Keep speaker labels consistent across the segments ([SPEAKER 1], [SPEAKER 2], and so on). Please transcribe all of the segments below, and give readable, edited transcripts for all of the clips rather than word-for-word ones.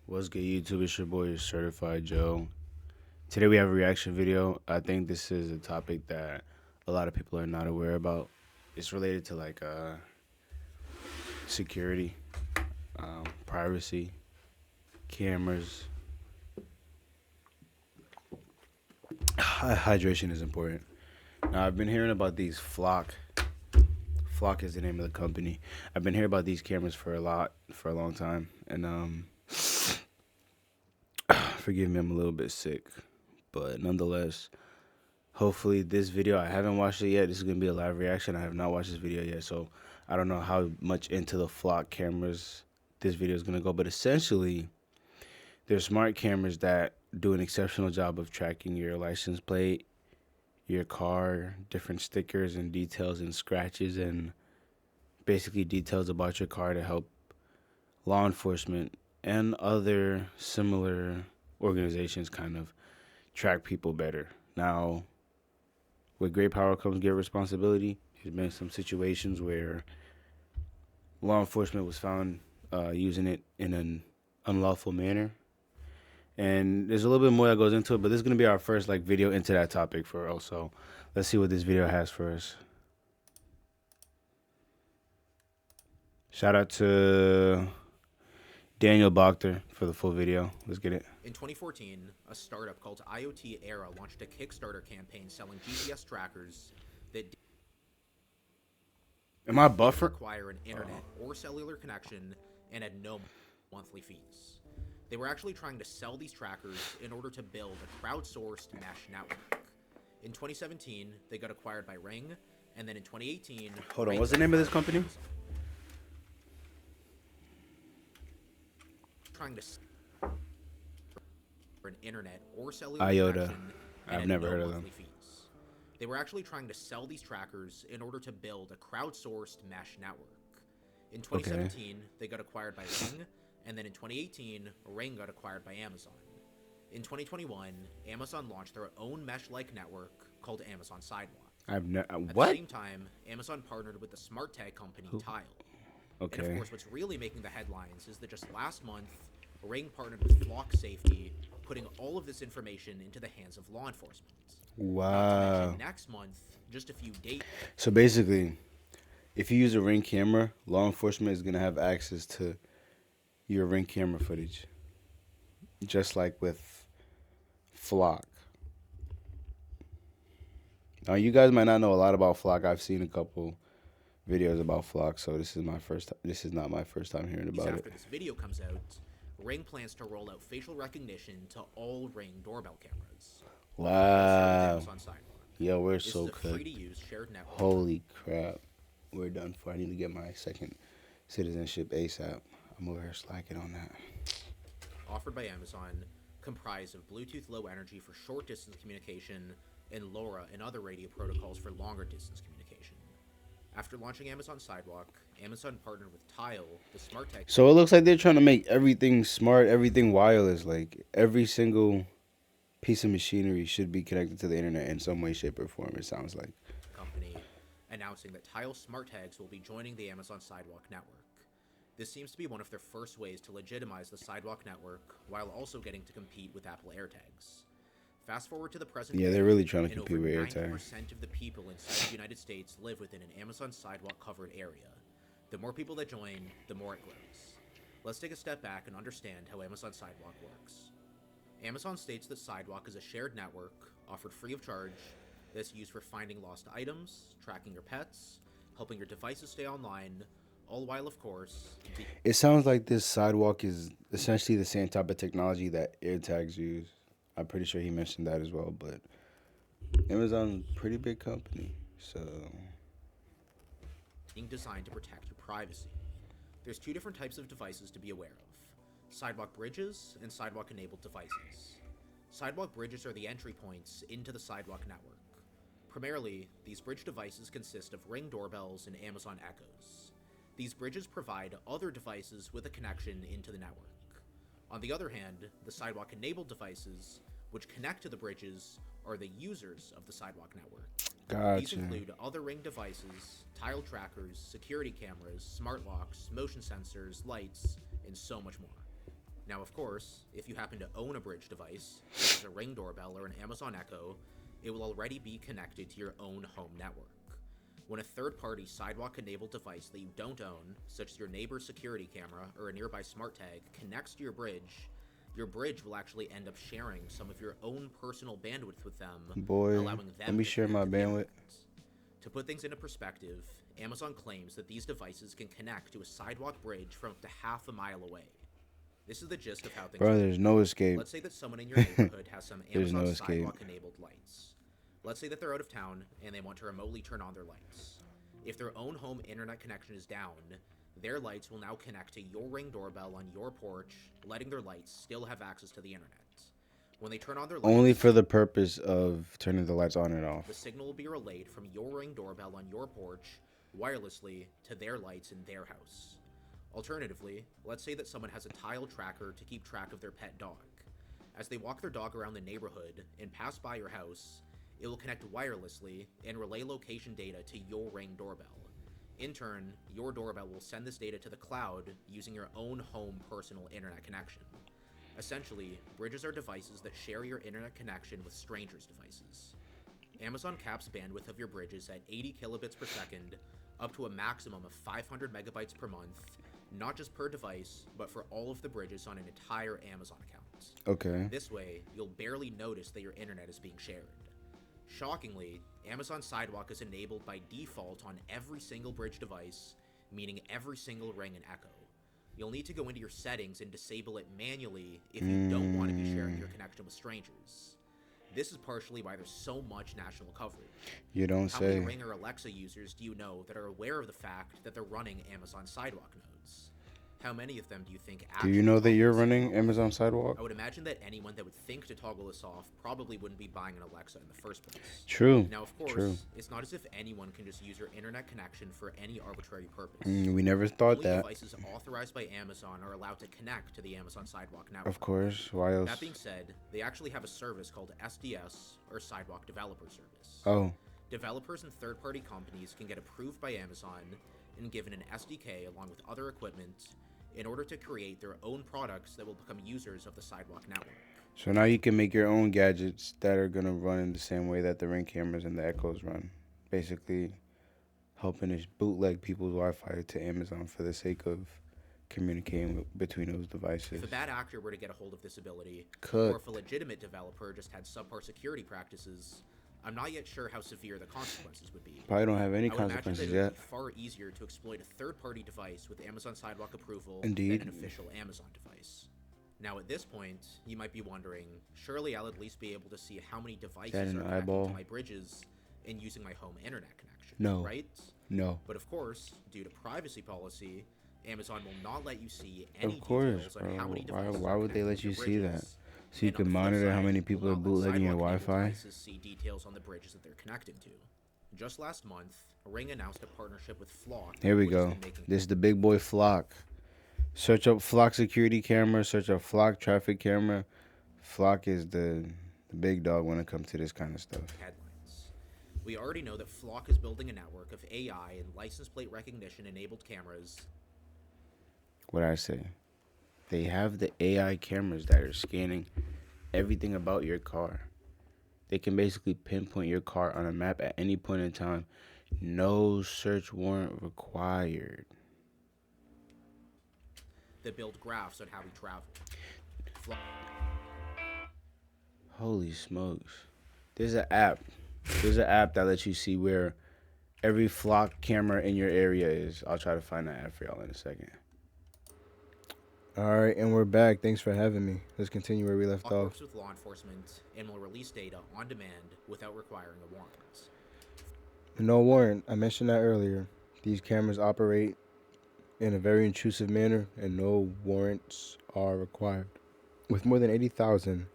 [SPEAKER 1] What's good, YouTube? It's your boy, Certified Joe. Today we have a reaction video. I think this is a topic that a lot of people are not aware about. It's related to security, privacy, cameras. Hydration is important. Now I've been hearing about these Flock. Flock is the name of the company. I've been hearing about these cameras for a long time, and forgive me, I'm a little bit sick, but nonetheless. Hopefully, this video, I haven't watched it yet. This is going to be a live reaction. I have not watched this video yet, so I don't know how much into the flock cameras this video is going to go. But essentially, they're smart cameras that do an exceptional job of tracking your license plate, your car, different stickers and details and scratches, and basically details about your car to help law enforcement and other similar organizations kind of track people better. Now, with great power comes great responsibility. There's been some situations where law enforcement was found using it in an unlawful manner, and there's a little bit more that goes into it. But this is gonna be our first video into that topic for real. So let's see what this video has for us. Shout out to Daniel Bachter for the full video. Let's get it.
[SPEAKER 2] In 2014, a startup called IoT Era launched a Kickstarter campaign selling GPS trackers that
[SPEAKER 1] Am I
[SPEAKER 2] didn't
[SPEAKER 1] buffer?
[SPEAKER 2] require an internet or cellular connection and had no monthly fees. They were actually trying to sell these trackers in order to build a crowdsourced mesh network. In 2017, they got acquired by Ring, and then in 2018,
[SPEAKER 1] Hold on,
[SPEAKER 2] Ring
[SPEAKER 1] what's the
[SPEAKER 2] got
[SPEAKER 1] name of this
[SPEAKER 2] acquired by
[SPEAKER 1] company?
[SPEAKER 2] Amazon. Trying to for an internet or cellular
[SPEAKER 1] IOTA.
[SPEAKER 2] connection and
[SPEAKER 1] I've
[SPEAKER 2] had
[SPEAKER 1] never
[SPEAKER 2] no
[SPEAKER 1] heard of them.
[SPEAKER 2] monthly fees. They were actually trying to sell these trackers in order to build a crowdsourced mesh network. In 2017, they got acquired by Ring, and then in 2018, Ring got acquired by Amazon. In 2021, Amazon launched their own mesh-like network called Amazon Sidewalk.
[SPEAKER 1] I've never.
[SPEAKER 2] At
[SPEAKER 1] What?
[SPEAKER 2] the same time, Amazon partnered with the smart tag company Tile. And of
[SPEAKER 1] Okay.
[SPEAKER 2] course, what's really making the headlines is that just last month, Ring partnered with Flock Safety, putting all of this information into the hands of law enforcement. Not to
[SPEAKER 1] Wow.
[SPEAKER 2] mention, next month, just a few days.
[SPEAKER 1] So basically, if you use a Ring camera, law enforcement is gonna have access to your Ring camera footage, just like with Flock. Now, you guys might not know a lot about Flock. I've seen a couple videos about Flock, so this is my first. This is not my first time hearing about
[SPEAKER 2] After
[SPEAKER 1] it.
[SPEAKER 2] this video comes out, Ring plans to roll out facial recognition to all Ring doorbell cameras.
[SPEAKER 1] Wow.
[SPEAKER 2] Amazon Sidewalk.
[SPEAKER 1] Yo, we're
[SPEAKER 2] This
[SPEAKER 1] so
[SPEAKER 2] is a
[SPEAKER 1] cooked.
[SPEAKER 2] free-to-use shared network.
[SPEAKER 1] Holy crap. We're done for. I need to get my second citizenship ASAP. I'm over here slacking on that.
[SPEAKER 2] Offered by Amazon, comprised of Bluetooth Low Energy for short distance communication and LoRa and other radio protocols for longer distance communication. After launching Amazon Sidewalk, Amazon partnered with Tile, the smart tech.
[SPEAKER 1] So it looks like they're trying to make everything smart, everything wireless. Like every single piece of machinery should be connected to the internet in some way, shape, or form. It sounds like.
[SPEAKER 2] Company, announcing that Tile smart tags will be joining the Amazon Sidewalk network. This seems to be one of their first ways to legitimize the Sidewalk network while also getting to compete with Apple AirTags. Fast forward to the present
[SPEAKER 1] Yeah,
[SPEAKER 2] day,
[SPEAKER 1] they're really trying to
[SPEAKER 2] and
[SPEAKER 1] compete
[SPEAKER 2] over
[SPEAKER 1] with AirTags.
[SPEAKER 2] 90% of the people inside the United States live within an Amazon Sidewalk covered area. The more people that join, the more it grows. Let's take a step back and understand how Amazon Sidewalk works. Amazon states that Sidewalk is a shared network, offered free of charge, that's used for finding lost items, tracking your pets, helping your devices stay online, all while, of course,
[SPEAKER 1] It sounds like this sidewalk is essentially the same type of technology that AirTags use. I'm pretty sure he mentioned that as well, but Amazon's a pretty big company, so
[SPEAKER 2] being designed to protect your privacy. There's two different types of devices to be aware of: Sidewalk bridges and Sidewalk enabled devices. Sidewalk bridges are the entry points into the Sidewalk network. Primarily, these bridge devices consist of Ring doorbells and Amazon Echoes. These bridges provide other devices with a connection into the network. On the other hand, the Sidewalk enabled devices, which connect to the bridges, are the users of the Sidewalk network. These
[SPEAKER 1] gotcha.
[SPEAKER 2] include other Ring devices, tile trackers, security cameras, smart locks, motion sensors, lights, and so much more. Now, of course, if you happen to own a Bridge device, such as a Ring doorbell or an Amazon Echo, it will already be connected to your own home network. When a third-party sidewalk-enabled device that you don't own, such as your neighbor's security camera or a nearby smart tag, connects to your bridge will actually end up sharing some of your own personal bandwidth with them,
[SPEAKER 1] Boy,
[SPEAKER 2] allowing them
[SPEAKER 1] let me
[SPEAKER 2] to
[SPEAKER 1] share
[SPEAKER 2] connect
[SPEAKER 1] my
[SPEAKER 2] to the
[SPEAKER 1] bandwidth.
[SPEAKER 2] internet. To put things into perspective, Amazon claims that these devices can connect to a sidewalk bridge from up to half a mile away. This is the gist of how things
[SPEAKER 1] Bro,
[SPEAKER 2] work.
[SPEAKER 1] there's no escape.
[SPEAKER 2] Let's say that someone in your neighborhood has some
[SPEAKER 1] There's no
[SPEAKER 2] Amazon
[SPEAKER 1] escape.
[SPEAKER 2] sidewalk-enabled lights. Let's say that they're out of town and they want to remotely turn on their lights. If their own home internet connection is down, their lights will now connect to your Ring doorbell on your porch, letting their lights still have access to the internet. When they turn on their lights,
[SPEAKER 1] Only for the purpose of turning the lights on and off.
[SPEAKER 2] the signal will be relayed from your Ring doorbell on your porch wirelessly to their lights in their house. Alternatively, let's say that someone has a tile tracker to keep track of their pet dog. As they walk their dog around the neighborhood and pass by your house, it will connect wirelessly and relay location data to your Ring doorbell. In turn, your doorbell will send this data to the cloud using your own home personal internet connection. Essentially, bridges are devices that share your internet connection with strangers' devices. Amazon caps bandwidth of your bridges at 80 kilobits per second, up to a maximum of 500 megabytes per month, not just per device, but for all of the bridges on an entire Amazon account.
[SPEAKER 1] Okay.
[SPEAKER 2] This way, you'll barely notice that your internet is being shared. Shockingly, Amazon Sidewalk is enabled by default on every single bridge device, meaning every single Ring and Echo. You'll need to go into your settings and disable it manually if you don't want to be sharing your connection with strangers. This is partially why there's so much national coverage.
[SPEAKER 1] You don't
[SPEAKER 2] How many
[SPEAKER 1] say.
[SPEAKER 2] Ring or Alexa users do you know that are aware of the fact that they're running Amazon Sidewalk nodes? How many of them do you think
[SPEAKER 1] Do
[SPEAKER 2] actually
[SPEAKER 1] you know that
[SPEAKER 2] toggle
[SPEAKER 1] you're
[SPEAKER 2] this
[SPEAKER 1] running
[SPEAKER 2] off?
[SPEAKER 1] Amazon Sidewalk?
[SPEAKER 2] I would imagine that anyone that would think to toggle this off probably wouldn't be buying an Alexa in the first place.
[SPEAKER 1] True.
[SPEAKER 2] Now, of course,
[SPEAKER 1] True.
[SPEAKER 2] it's not as if anyone can just use your internet connection for any arbitrary purpose.
[SPEAKER 1] We never thought
[SPEAKER 2] Only
[SPEAKER 1] that.
[SPEAKER 2] devices authorized by Amazon are allowed to connect to the Amazon Sidewalk network.
[SPEAKER 1] Of course. Why else?
[SPEAKER 2] That being said, they actually have a service called SDS, or Sidewalk Developer Service.
[SPEAKER 1] Oh.
[SPEAKER 2] Developers and third-party companies can get approved by Amazon and given an SDK along with other equipment in order to create their own products that will become users of the Sidewalk network.
[SPEAKER 1] So now you can make your own gadgets that are going to run in the same way that the Ring cameras and the Echoes run. Basically, helping to bootleg people's Wi-Fi to Amazon for the sake of communicating between those devices.
[SPEAKER 2] If a bad actor were to get a hold of this ability,
[SPEAKER 1] Could.
[SPEAKER 2] or if a legitimate developer just had subpar security practices, I'm not yet sure how severe the consequences would be.
[SPEAKER 1] Probably don't have any
[SPEAKER 2] I would imagine that
[SPEAKER 1] consequences
[SPEAKER 2] it would
[SPEAKER 1] yet.
[SPEAKER 2] be far easier to exploit a third-party device with Amazon Sidewalk approval
[SPEAKER 1] Indeed.
[SPEAKER 2] than an official Amazon device. Now, at this point, you might be wondering, surely I'll at least be able to see how many devices
[SPEAKER 1] That
[SPEAKER 2] are
[SPEAKER 1] an
[SPEAKER 2] connected
[SPEAKER 1] eyeball?
[SPEAKER 2] to my bridges and using my home internet connection,
[SPEAKER 1] No.
[SPEAKER 2] right?
[SPEAKER 1] No.
[SPEAKER 2] But of course, due to privacy policy, Amazon will not let you see any
[SPEAKER 1] Of course,
[SPEAKER 2] details on
[SPEAKER 1] bro.
[SPEAKER 2] how many devices
[SPEAKER 1] Why
[SPEAKER 2] are
[SPEAKER 1] would they
[SPEAKER 2] connected
[SPEAKER 1] let
[SPEAKER 2] to
[SPEAKER 1] you
[SPEAKER 2] your
[SPEAKER 1] see that?
[SPEAKER 2] bridges.
[SPEAKER 1] So you
[SPEAKER 2] And on
[SPEAKER 1] can
[SPEAKER 2] the flip
[SPEAKER 1] monitor how
[SPEAKER 2] side,
[SPEAKER 1] many
[SPEAKER 2] will
[SPEAKER 1] people are
[SPEAKER 2] not let
[SPEAKER 1] bootlegging your
[SPEAKER 2] sidewalk-enabled
[SPEAKER 1] Wi-Fi?
[SPEAKER 2] devices see details on the bridges that they're connecting to. Just last month, Ring announced a partnership with Flock.
[SPEAKER 1] Here we
[SPEAKER 2] which has
[SPEAKER 1] go.
[SPEAKER 2] been making
[SPEAKER 1] This is the big boy Flock. Search up Flock security camera. Search up Flock traffic camera. Flock is the big dog when it comes to this kind of stuff.
[SPEAKER 2] headlines. We already know that Flock is building a network of AI and license plate recognition enabled cameras.
[SPEAKER 1] What I say? They have the AI cameras that are scanning everything about your car. They can basically pinpoint your car on a map at any point in time. No search warrant required.
[SPEAKER 2] That build graphs on how we travel. Flock
[SPEAKER 1] Holy smokes. There's an app. There's an app that lets you see where every Flock camera in your area is. I'll try to find that app for y'all in a second. All right, and we're back. Thanks for having me. Let's continue where we left off.
[SPEAKER 2] works with law enforcement and will release data on demand without requiring a warrant.
[SPEAKER 1] No warrant. I mentioned that earlier. These cameras operate in a very intrusive manner, and no warrants are required. With more than 80,000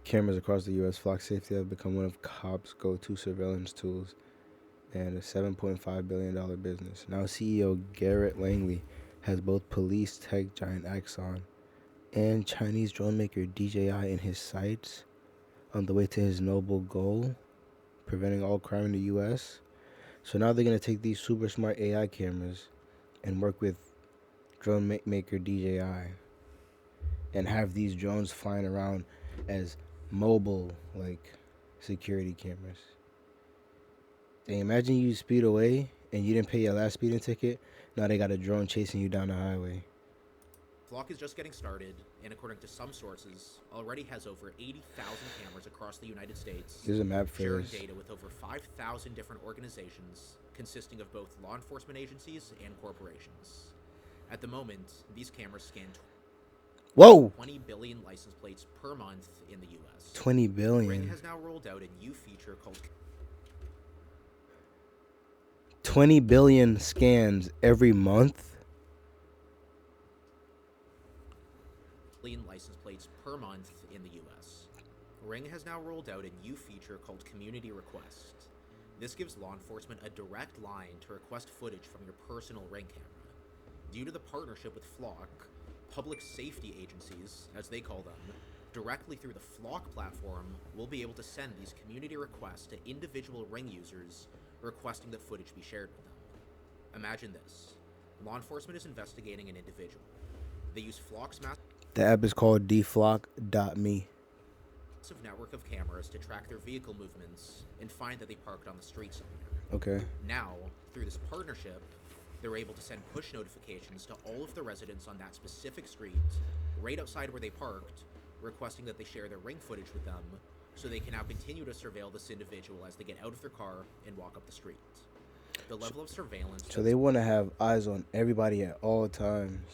[SPEAKER 1] cameras across the U.S., Flock Safety has become one of cops' go-to surveillance tools and a $7.5 billion business. Now, CEO Garrett Langley has both police tech giant Axon and Chinese drone maker DJI in his sights on the way to his noble goal, preventing all crime in the U.S. So now they're going to take these super smart AI cameras and work with drone maker DJI and have these drones flying around as mobile like security cameras. Dang, imagine you speed away and you didn't pay your last speeding ticket. Now they got a drone chasing you down the highway.
[SPEAKER 2] Flock is just getting started, and according to some sources, already has over 80,000 cameras across the United States,
[SPEAKER 1] There's a map for
[SPEAKER 2] sharing
[SPEAKER 1] this.
[SPEAKER 2] data with over 5,000 different organizations, consisting of both law enforcement agencies and corporations. At the moment, these cameras scan
[SPEAKER 1] Whoa!
[SPEAKER 2] 20 billion license plates per month in the US.
[SPEAKER 1] 20
[SPEAKER 2] Ring
[SPEAKER 1] billion.
[SPEAKER 2] has now rolled out a new feature called
[SPEAKER 1] 20 billion scans every month.
[SPEAKER 2] billion license plates per month in the US. Ring has now rolled out a new feature called Community Request. This gives law enforcement a direct line to request footage from your personal Ring camera. Due to the partnership with Flock, public safety agencies, as they call them, directly through the Flock platform, will be able to send these community requests to individual Ring users requesting that footage be shared with them. Imagine this. Law enforcement is investigating an individual. They use Flock's
[SPEAKER 1] The app is called deflock.me.
[SPEAKER 2] massive network of cameras to track their vehicle movements and find that they parked on the street somewhere.
[SPEAKER 1] Okay.
[SPEAKER 2] Now, through this partnership, they're able to send push notifications to all of the residents on that specific street, right outside where they parked, requesting that they share their Ring footage with them, so they can now continue to surveil this individual as they get out of their car and walk up the street. The level of surveillance...
[SPEAKER 1] So they want to have eyes on everybody at all times.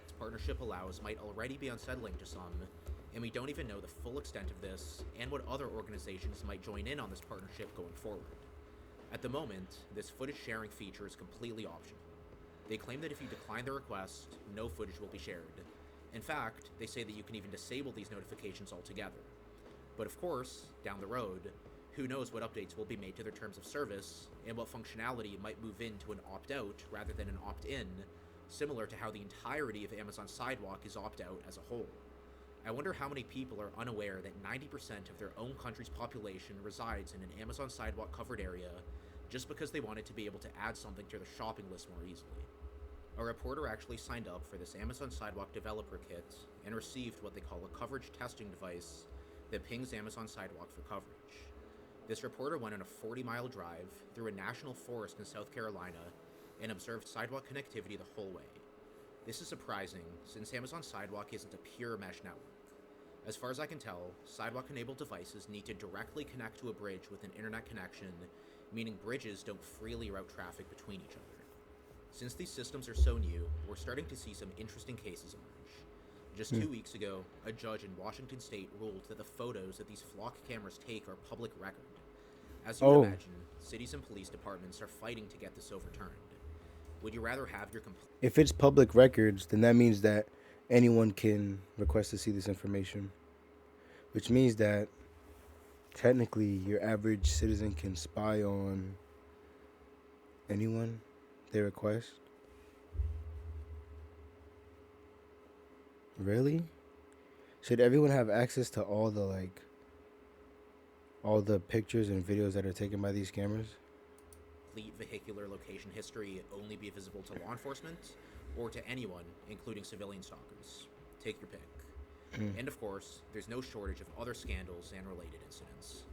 [SPEAKER 2] this partnership allows might already be unsettling to some, and we don't even know the full extent of this and what other organizations might join in on this partnership going forward. At the moment, this footage sharing feature is completely optional. They claim that if you decline the request, no footage will be shared. In fact, they say that you can even disable these notifications altogether. But of course, down the road, who knows what updates will be made to their terms of service, and what functionality might move into an opt-out rather than an opt-in, similar to how the entirety of Amazon Sidewalk is opt-out as a whole. I wonder how many people are unaware that 90% of their own country's population resides in an Amazon Sidewalk covered area just because they wanted to be able to add something to their shopping list more easily. A reporter actually signed up for this Amazon Sidewalk developer kit and received what they call a coverage testing device that pings Amazon Sidewalk for coverage. This reporter went on a 40-mile drive through a national forest in South Carolina and observed sidewalk connectivity the whole way. This is surprising, since Amazon Sidewalk isn't a pure mesh network. As far as I can tell, sidewalk-enabled devices need to directly connect to a bridge with an internet connection, meaning bridges don't freely route traffic between each other. Since these systems are so new, we're starting to see some interesting cases emerge. Just 2 weeks ago, a judge in Washington state ruled that the photos that these Flock cameras take are public record. As you would imagine, cities and police departments are fighting to get this overturned. Would you rather have your
[SPEAKER 1] If it's public records, then that means that anyone can request to see this information, which means that technically your average citizen can spy on anyone they request? Really? Should everyone have access to all the pictures and videos that are taken by these cameras?
[SPEAKER 2] complete vehicular location history only be visible to law enforcement or to anyone, including civilian stalkers? Take your pick. And of course, there's no shortage of other scandals and related incidents.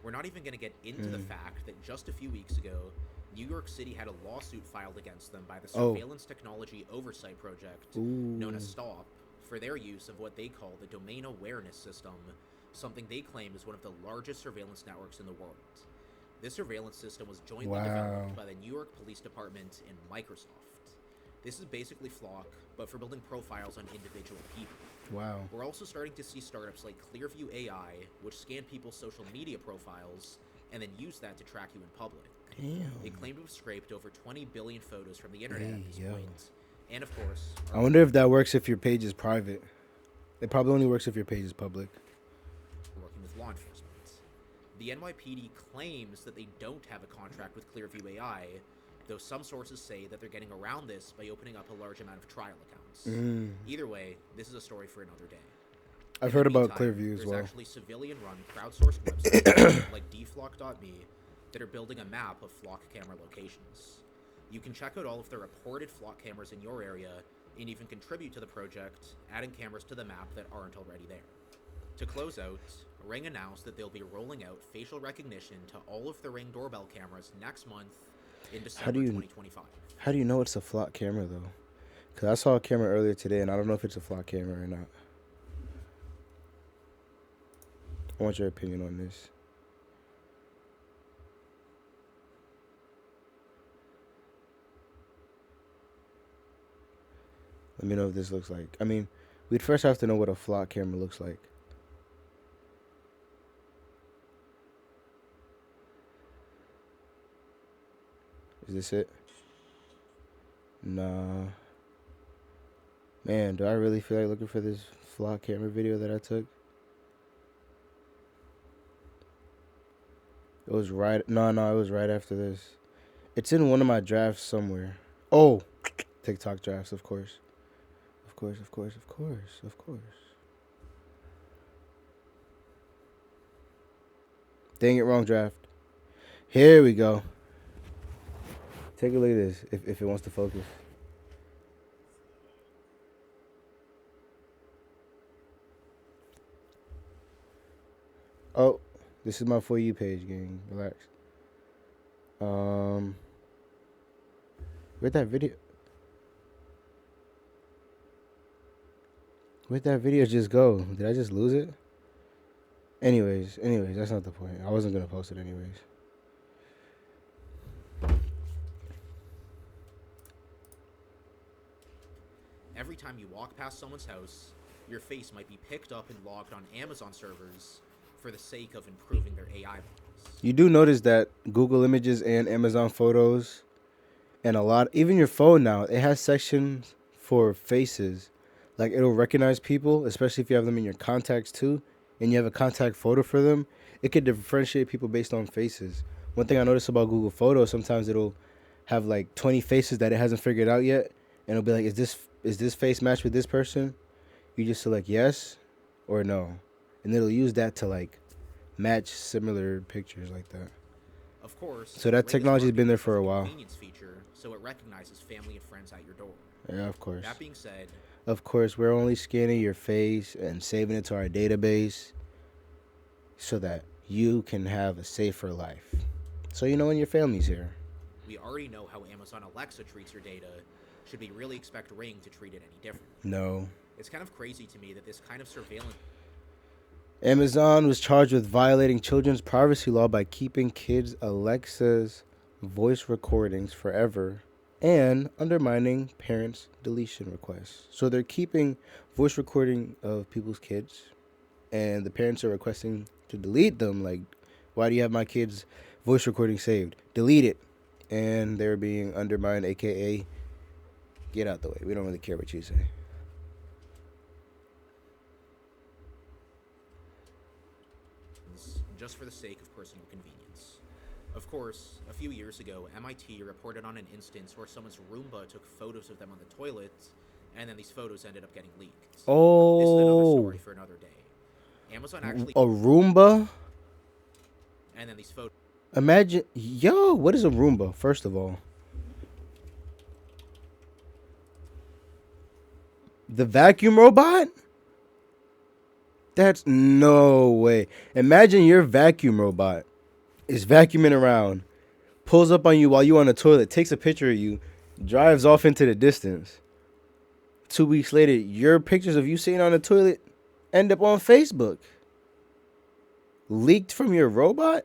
[SPEAKER 2] We're not even going to get into the fact that just a few weeks ago, New York City had a lawsuit filed against them by the Surveillance Technology Oversight Project, known as STOP, for their use of what they call the Domain Awareness System, something they claim is one of the largest surveillance networks in the world. This surveillance system was jointly developed by the New York Police Department and Microsoft. This is basically Flock, but for building profiles on individual people.
[SPEAKER 1] Wow.
[SPEAKER 2] We're also starting to see startups like Clearview AI, which scan people's social media profiles and then use that to track you in public.
[SPEAKER 1] Damn.
[SPEAKER 2] They claim to have scraped over 20 billion photos from the internet at this point. And of course,
[SPEAKER 1] I wonder if that works if your page is private. It probably only works if your page is public.
[SPEAKER 2] working with law enforcement. The NYPD claims that they don't have a contract with Clearview AI, though some sources say that they're getting around this by opening up a large amount of trial accounts. Either way, this is a story for another day.
[SPEAKER 1] I've heard about Clearview as well.
[SPEAKER 2] There's actually civilian-run crowdsourced websites like deflock.me that are building a map of Flock camera locations. You can check out all of the reported Flock cameras in your area and even contribute to the project, adding cameras to the map that aren't already there. To close out, Ring announced that they'll be rolling out facial recognition to all of the Ring doorbell cameras next month in December 2025.
[SPEAKER 1] How do you know it's a flock camera though? Because I saw a camera earlier today, and I don't know if it's a flock camera or not. I want your opinion on this. Let me know if this looks like. I mean, we'd first have to know what a flock camera looks like. Is this it? Nah. Man, do I really feel like looking for this flock camera video that I took? It was right. No, it was right after this. It's in one of my drafts somewhere. Oh, TikTok drafts, of course. Of course. Dang it, wrong draft. Here we go. Take a look at this, if it wants to focus. Oh, this is my For You page, gang. Relax. Where'd that video just go? Did I just lose it? Anyways, that's not the point. I wasn't gonna post it anyways.
[SPEAKER 2] Every time you walk past someone's house, your face might be picked up and logged on Amazon servers for the sake of improving their AI models.
[SPEAKER 1] You do notice that Google Images and Amazon Photos and even your phone now, it has sections for faces. Like, it'll recognize people, especially if you have them in your contacts too, and you have a contact photo for them. It could differentiate people based on faces. One thing I noticed about Google Photos, sometimes it'll have like 20 faces that it hasn't figured out yet, and it'll be like, is this face matched with this person? You just select yes or no, and it'll use that to like match similar pictures like that.
[SPEAKER 2] Of course.
[SPEAKER 1] So that technology's been there for a while.
[SPEAKER 2] Convenience feature, so it recognizes family and friends at your door.
[SPEAKER 1] Yeah, of course.
[SPEAKER 2] That being said,
[SPEAKER 1] of course, we're only scanning your face and saving it to our database so that you can have a safer life. So you know when your family's here.
[SPEAKER 2] We already know how Amazon Alexa treats your data. Should we really expect Ring to treat it any differently?
[SPEAKER 1] No.
[SPEAKER 2] It's kind of crazy to me that this kind of surveillance...
[SPEAKER 1] Amazon was charged with violating children's privacy law by keeping kids' Alexa's voice recordings forever and undermining parents' deletion requests. So they're keeping voice recording of people's kids, and the parents are requesting to delete them. Like, why do you have my kid's voice recording saved? Delete it. And they're being undermined, aka get out the way. We don't really care what you say.
[SPEAKER 2] Just for the sake of personal convenience. Of course, a few years ago, MIT reported on an instance where someone's Roomba took photos of them on the toilet, and then these photos ended up getting leaked.
[SPEAKER 1] Oh.
[SPEAKER 2] This is another story for another day. Amazon actually...
[SPEAKER 1] A Roomba?
[SPEAKER 2] And then these photos...
[SPEAKER 1] Imagine... Yo, what is a Roomba, first of all? The vacuum robot? That's no way. Imagine your vacuum robot is vacuuming around, pulls up on you while you're on the toilet, takes a picture of you, drives off into the distance. 2 weeks later, your pictures of you sitting on the toilet end up on Facebook. Leaked from your robot?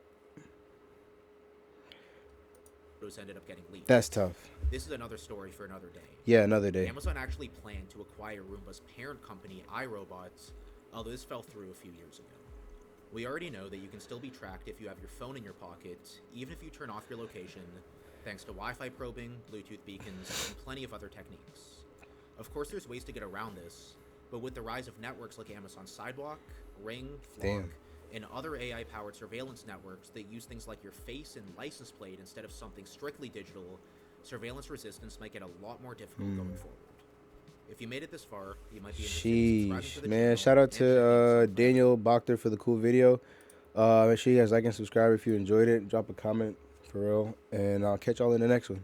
[SPEAKER 2] Ended up getting leaked.
[SPEAKER 1] That's tough.
[SPEAKER 2] This is another story for another day.
[SPEAKER 1] Yeah, another day.
[SPEAKER 2] Amazon actually planned to acquire Roomba's parent company, iRobots, although this fell through a few years ago. We already know that you can still be tracked if you have your phone in your pocket, even if you turn off your location, thanks to Wi-Fi probing, Bluetooth beacons, and plenty of other techniques. Of course, there's ways to get around this, but with the rise of networks like Amazon Sidewalk, Ring, Flock, and other AI-powered surveillance networks that use things like your face and license plate instead of something strictly digital, surveillance resistance might get a lot more difficult going forward. If you made it this far, you might be interested in subscribing to the channel.
[SPEAKER 1] Shout out to Daniel Bochter for the cool video. Make sure you guys like and subscribe if you enjoyed it. Drop a comment, for real. And I'll catch y'all in the next one.